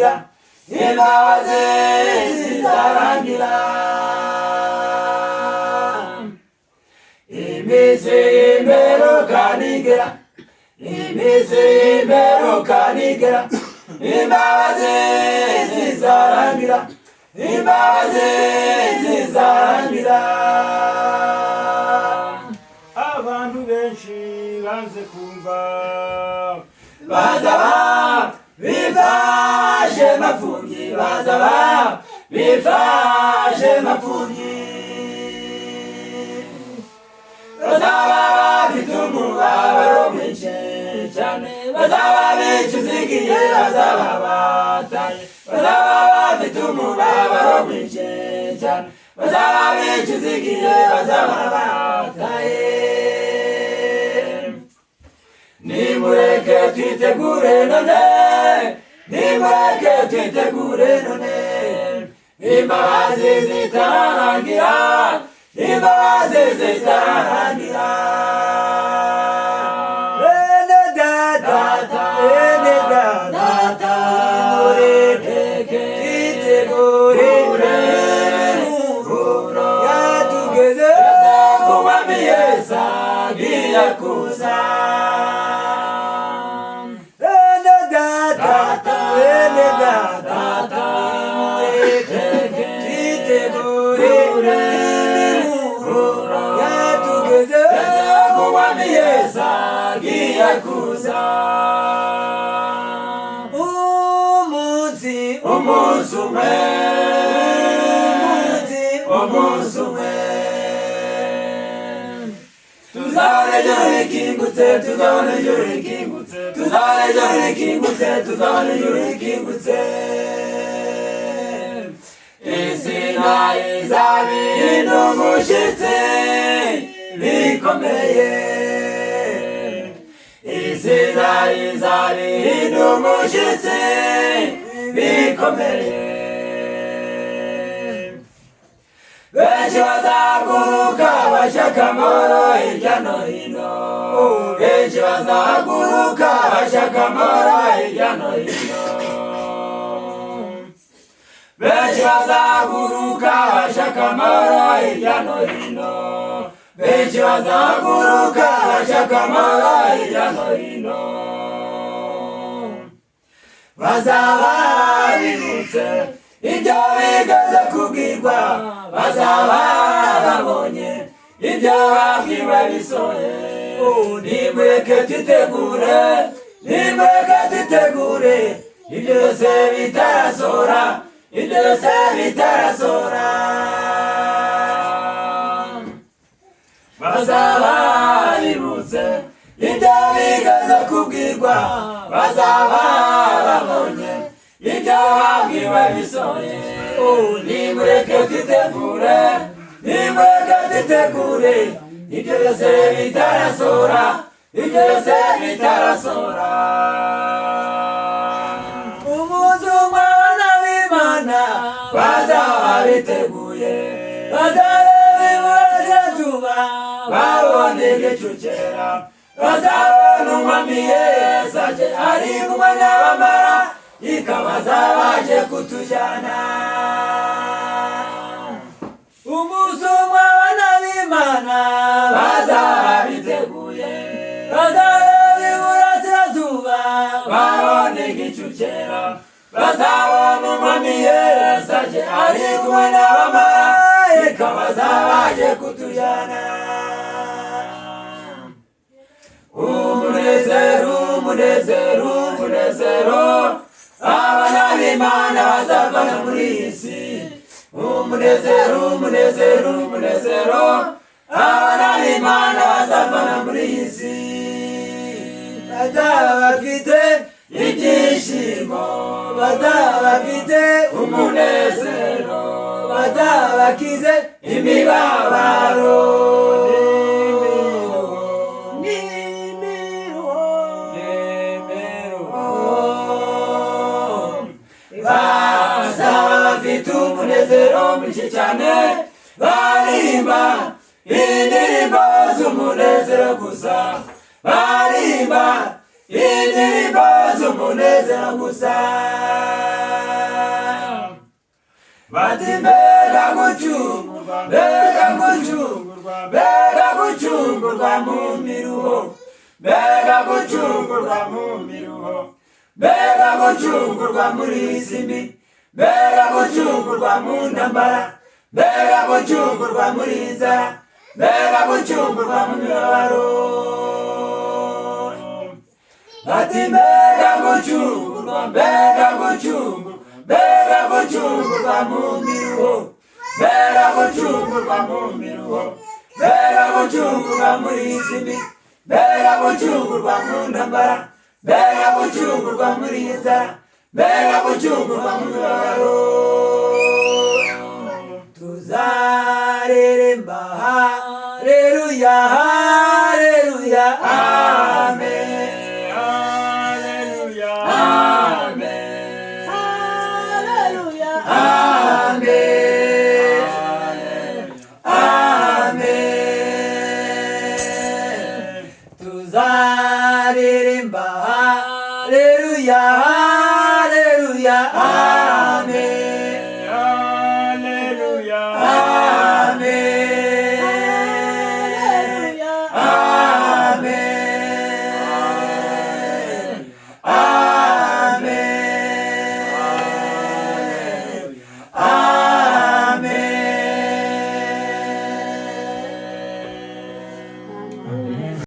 zizarangira, imbabazi zizarangira. Iminsi y'imperuka nigera, iminsi y'imperuka nigera, imbabazi zizarangira, imbabazi zizarangira. Abantu benshi banze kumva, bazaba bifashe mapfubyi, bazaba bifashe mapfubyi, bazaba bafite umubabaro mwinshi cyane, bazaba bicuzigiye, bazaba bataye, bazaba bafite umubabaro mwinshi cyane, bazaba bicuzigiye, bazaba bataye. Nimureke twitegure none, nimureke twitegure none, imbabazi zitarangira, imbabazi zitarangira. bene data, bene data, Nimureke twitegure imiburo yatugeze ku mwami Yesu agiye kuza. bene data, bene data, twitegure imiburo yatugeze ku mwami Yesu agiye kuza. umunsi Umunsi umwe, umunsi umunsi umwe, tuzabona ijuru rikingutse, tuzabona ijuru rikingutse, tuzabona ijuru rikingutse, tuzabona ijuru rikingutse. Isi nayo izaba ihinda umushyitsi bikomeye, isi nayo izaba ihinda umushyitsi bikomeye. Benshi bazahaguruka bashaka amahoro hirya no hino, benshi bazahaguruka bashaka amahoro hirya no hino, benshi bazahaguruka bashaka amahoro hirya no hino, benshi bazahaguruka bashaka amahoro hirya no hino. Bazaba bibutse ibyo bigeze kubwirwa, bazaba babonye ibyo babwiwe bisohoye. Nimureke twitegure, nimureke twitegure, ibyo byose bitarasohora, ibyo byose bitarasohora. Bazaba bibutse ibyo bigeze kubwirwa, bazaba babonye ibyo babwiwe bisohoye. Nimureke twitegure, nimureke twitegure, ibyo byose bitarasohora, ibyo byose bitarasohora. umunsi umwe abana b'Imana Bazaba biteguye, bazareba iburasirazuba babona igicu cyera, bazabona umwami Yesu aje ari kumwe n'abamarayika, bazaba baje kutujyana. umunsi umwe abana b'Imana Bazaba biteguye, bazareba iburasirazuba babona igicu cyera, bazabona umwami Yesu aje ari kumwe n'abamarayika, bazaba baje kutujyana. Umunezero, umunezero, umunezero, abana b'Imana bazavana muri iyi si. Umunezero, umunezero, umunezero, abana b'Imana bazavana muri iyi si. bazaba bafite Ibyishimo, bazaba bafite umunezero, bazaba bakize imibabaro bazaba bafite umunezero mwinshi cyane, baririmba indirimbo z'umunezero gusa, baririmba indirimbo z'umunezero gusa. bati mbega gucungurwa, mbega gucungurwa, mbega gucungurwa mu miruho, mbega gucungurwa mu miruho, mbega gucungurwa muri izi mbi, mbega gucungurwa mu ntambara, mbega gucungurwa muri inzara, mbega gucungurwa mu mibabaro. Bati mbega gucungurwa, mbega gucungurwa, mbega gucungurwa mu miruho, mbega gucungurwa mu miruho, mbega gucungurwa muri izi mbi, mbega gucungurwa mu ntambara, mbega gucungurwa muri inzara, mbega gucungurwa mu mibabaro. Tuzareremba haleluya haleluya amen. Hallelujah, amen. Hallelujah, amen, amen. Tuzareremba haleluya